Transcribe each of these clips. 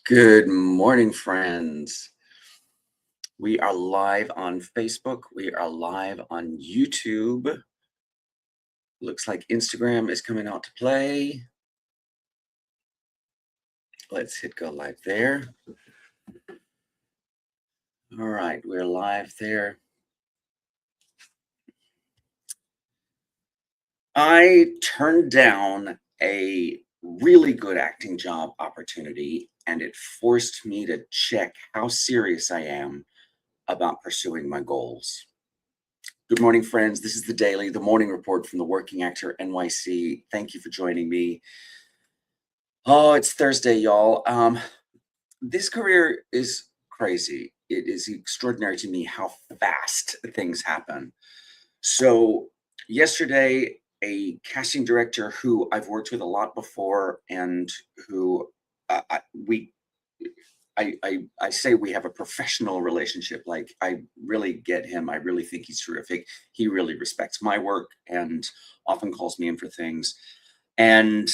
Good morning, friends. We are live on Facebook. We are live on YouTube. Looks like Instagram is coming out to play. Let's hit go live there. All right, we're live there. I turned down a really good acting job opportunity, and it forced me to check how serious I am about pursuing my goals. Good morning, friends. This is the morning report from the Working Actor NYC. Thank you for joining me. Oh, it's Thursday, y'all. This career is crazy. It is extraordinary to me how fast things happen. So yesterday, a casting director who I've worked with a lot before and who I say we have a professional relationship. Like, I really get him. I really think he's terrific. He really respects my work and often calls me in for things. And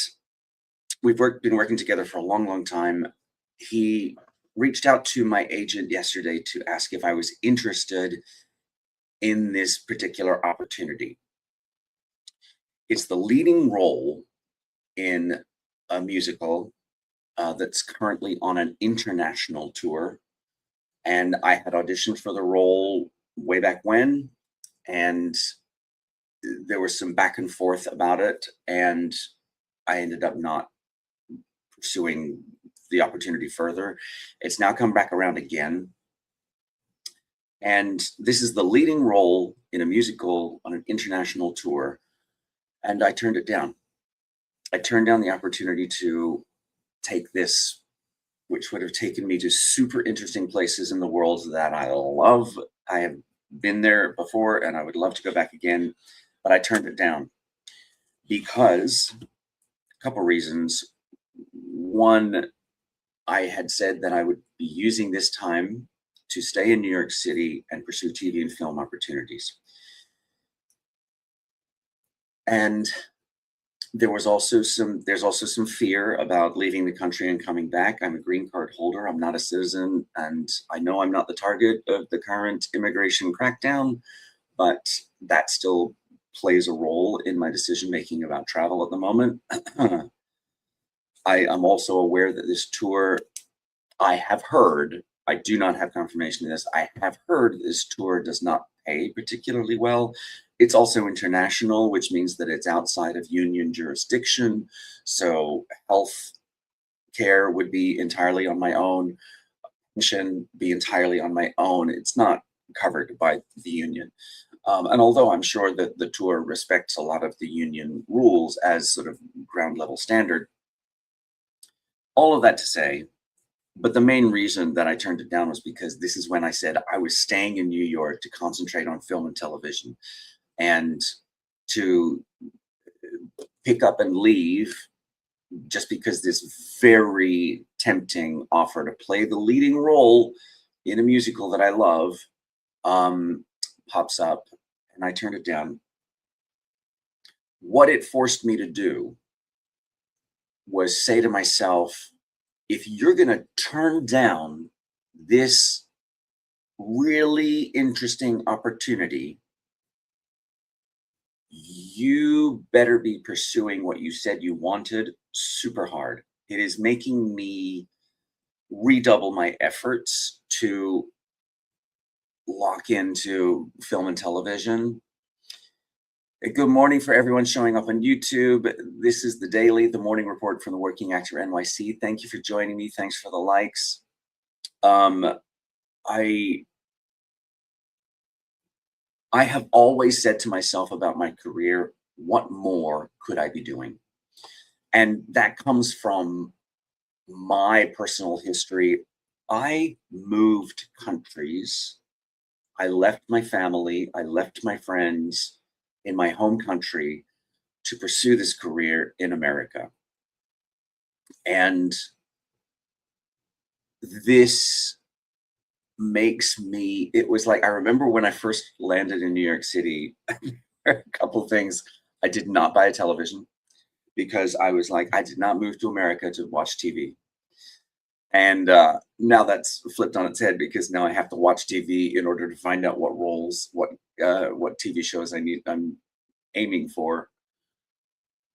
we've been working together for a long, long time. He reached out to my agent yesterday to ask if I was interested in this particular opportunity. It's the leading role in a musical that's currently on an international tour. And I had auditioned for the role way back when, and there was some back and forth about it, and I ended up not pursuing the opportunity further. It's now come back around again. And this is the leading role in a musical on an international tour. And I turned it down. I turned down the opportunity to take this, which would have taken me to super interesting places in the world that I love. I have been there before and I would love to go back again, but I turned it down because a couple reasons. One, I had said that I would be using this time to stay in New York City and pursue TV and film opportunities. And there's also some fear about leaving the country and coming back. I'm a green card holder. I'm not a citizen, and I know I'm not the target of the current immigration crackdown, but that still plays a role in my decision making about travel at the moment. I am also aware that this tour, I have heard, I do not have confirmation of this, I have heard this tour does not pay particularly well. It's also international, which means that it's outside of union jurisdiction. So health care would be entirely on my own, pension be entirely on my own. It's not covered by the union. And although I'm sure that the tour respects a lot of the union rules as sort of ground level standard, all of that to say, but the main reason that I turned it down was because this is when I said I was staying in New York to concentrate on film and television, and to pick up and leave just because this very tempting offer to play the leading role in a musical that I love pops up, and I turned it down. What it forced me to do was say to myself, if you're going to turn down this really interesting opportunity, you better be pursuing what you said you wanted super hard. It is making me redouble my efforts to lock into film and television. Good morning for everyone showing up on YouTube. This is the morning report from the Working Actor NYC. Thank you for joining me. Thanks for the likes. I have always said to myself about my career, what more could I be doing? And that comes from my personal history. I moved countries. I left my family. I left my friends in my home country to pursue this career in America. And this makes me, it was like, I remember when I first landed in New York City, a couple of things. I did not buy a television because I was like, I did not move to America to watch TV. And now that's flipped on its head because now I have to watch TV in order to find out what roles, what TV shows I'm aiming for.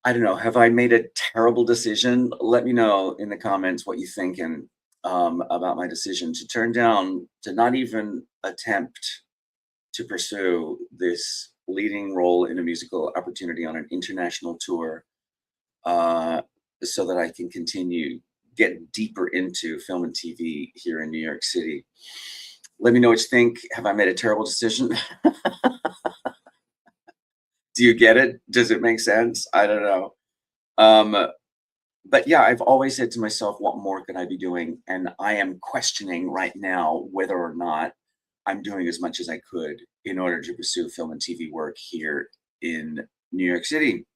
I don't know. Have I made a terrible decision? Let me know in the comments what you think and about my decision to turn down, to not even attempt to pursue this leading role in a musical opportunity on an international tour, uh, so that I can continue get deeper into film and TV here in New York City. Let me know what you think. Have I made a terrible decision? Do you get it? Does it make sense? I don't know. Um, but yeah, I've always said to myself, what more could I be doing? And I am questioning right now whether or not I'm doing as much as I could in order to pursue film and TV work here in New York City.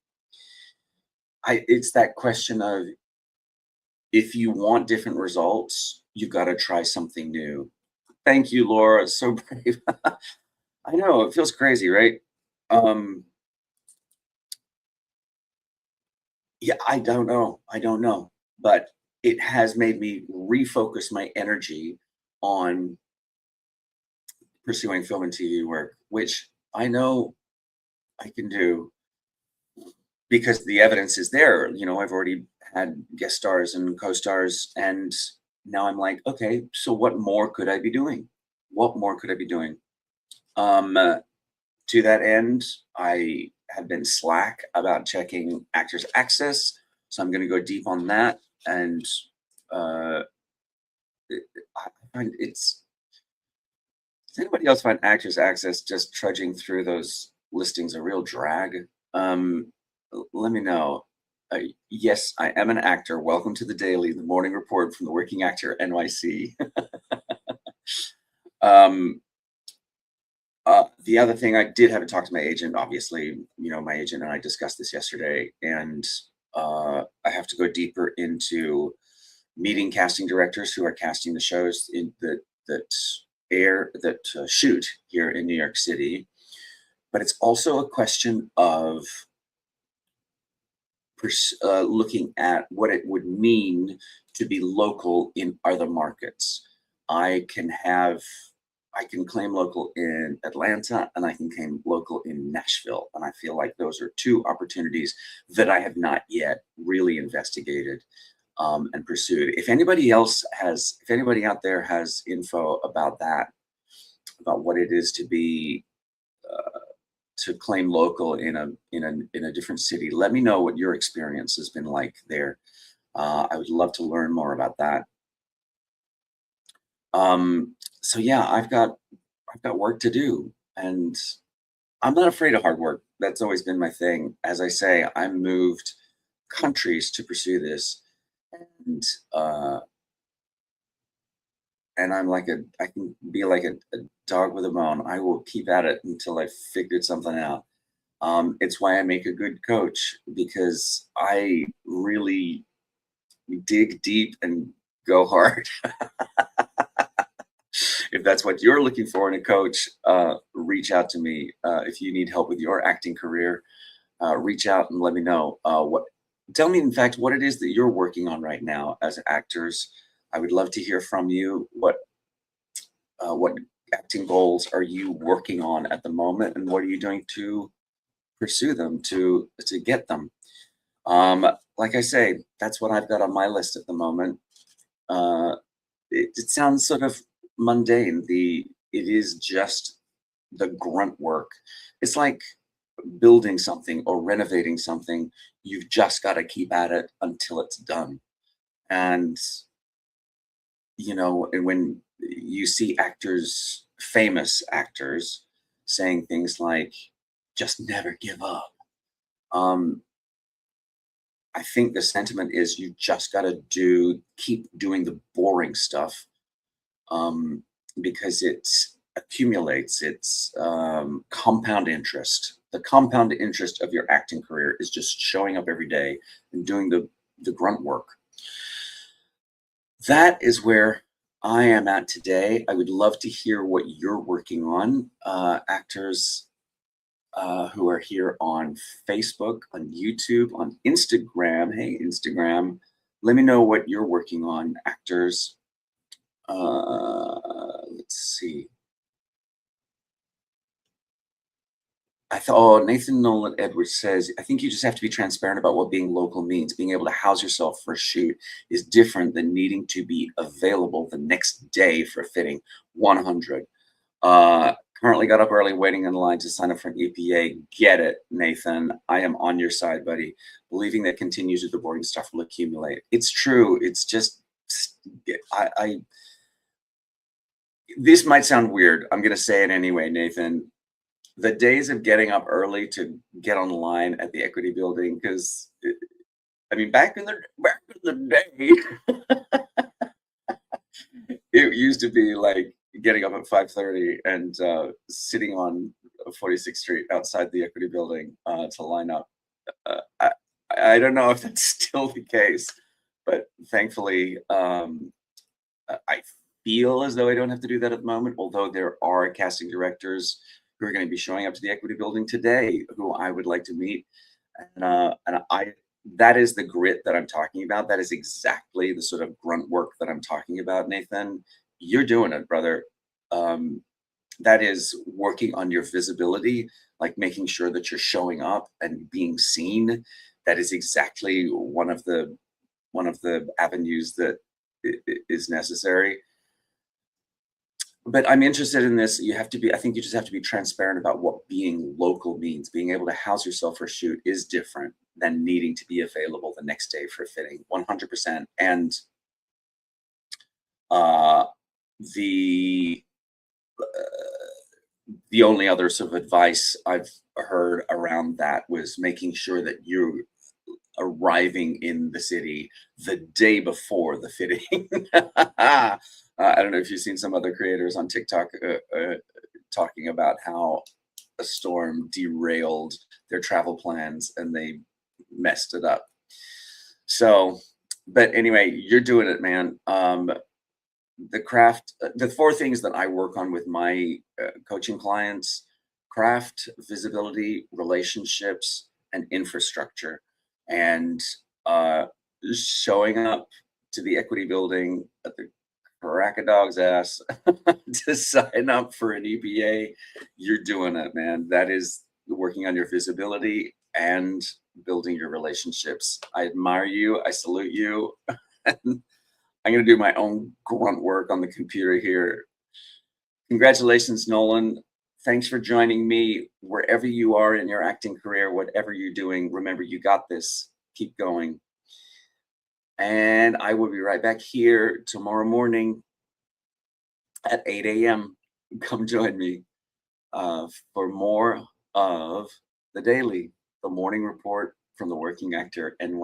It's that question of, if you want different results, you've got to try something new. Thank you, Laura. So brave. I know it feels crazy, right? Um, yeah, I don't know. I don't know, but it has made me refocus my energy on pursuing film and TV work, which I know I can do because the evidence is there. I've already had guest stars and co-stars, and now I'm like, okay, so what more could I be doing? What more could I be doing? Um, uh, to that end, I have been slack about checking Actors Access, so I'm going to go deep on that. And uh, I find it's does anybody else find Actors Access just trudging through those listings a real drag? Let me know. Yes, I am an actor. Welcome to the Daily, the morning report from the Working Actor NYC. um, the other thing, I did have to talk to my agent. Obviously, my agent and I discussed this yesterday, and I have to go deeper into meeting casting directors who are casting the shows that shoot here in New York City. But it's also a question of looking at what it would mean to be local in other markets. I can have I can claim local in Atlanta and I can claim local in Nashville. And I feel like those are two opportunities that I have not yet really investigated and pursued. If anybody out there has info about that, about what it is to claim local in a different city, let me know what your experience has been like there. I would love to learn more about that. So yeah, I've got work to do, and I'm not afraid of hard work. That's always been my thing. As I say, I moved countries to pursue this, and uh, and I can be like a dog with a bone. I will keep at it until I figured something out. It's why I make a good coach, because I really dig deep and go hard. If that's what you're looking for in a coach, reach out to me. If you need help with your acting career, reach out and let me know tell me, in fact, what it is that you're working on right now as actors. I would love to hear from you. What acting goals are you working on at the moment, and what are you doing to pursue them, to get them? Like I say, that's what I've got on my list at the moment. Uh, it sounds sort of mundane. It is just the grunt work. It's like building something or renovating something. You've just got to keep at it until it's done. And and when you see actors, famous actors, saying things like, "Just never give up." Um, I think the sentiment is, you just got to keep doing the boring stuff, um, because it accumulates. It's compound interest. The compound interest of your acting career is just showing up every day and doing the grunt work. That is where I am at today. I would love to hear what you're working on, actors who are here on Facebook, on YouTube, on Instagram. Hey, Instagram. Let me know what you're working on, actors. Let's see. I thought, oh, Nathan Nolan Edwards says, I think you just have to be transparent about what being local means. Being able to house yourself for a shoot is different than needing to be available the next day for a fitting. 100. Currently got up early waiting in line to sign up for an EPA. Get it, Nathan. I am on your side, buddy. Believing that continues with the boring stuff will accumulate. It's true. It's just, I this might sound weird. I'm going to say it anyway, Nathan. The days of getting up early to get on the line at the equity building, because I mean, back in the day, it used to be like getting up at 5:30 and sitting on 46th Street outside the equity building to line up. Uh, I, I don't know if that's still the case, but thankfully, I feel as though I don't have to do that at the moment, although there are casting directors who are going to be showing up to the equity building today who I would like to meet. And that is the grit that I'm talking about. That is exactly the sort of grunt work that I'm talking about, Nathan. You're doing it, brother. Um, that is working on your visibility, like making sure that you're showing up and being seen. That is exactly one of the avenues that is necessary. But I'm interested in this. I think you just have to be transparent about what being local means. Being able to house yourself for a shoot is different than needing to be available the next day for a fitting, 100%. And uh, the the only other sort of advice I've heard around that was making sure that you're arriving in the city the day before the fitting. I don't know if you've seen some other creators on TikTok talking about how a storm derailed their travel plans and they messed it up. So, but anyway, you're doing it, man. The craft, the four things that I work on with my coaching clients: craft, visibility, relationships, and infrastructure. And uh, showing up to the equity building at the crack a dog's ass to sign up for an EPA, you're doing it, man. That is working on your visibility and building your relationships. I admire you. I salute you. I'm going to do my own grunt work on the computer here. Congratulations, Nolan. Thanks for joining me. Wherever you are in your acting career, whatever you're doing, remember you got this. Keep going. And I will be right back here tomorrow morning at 8 a.m. Come join me for more of the daily, the morning report from the Working Actor NYC.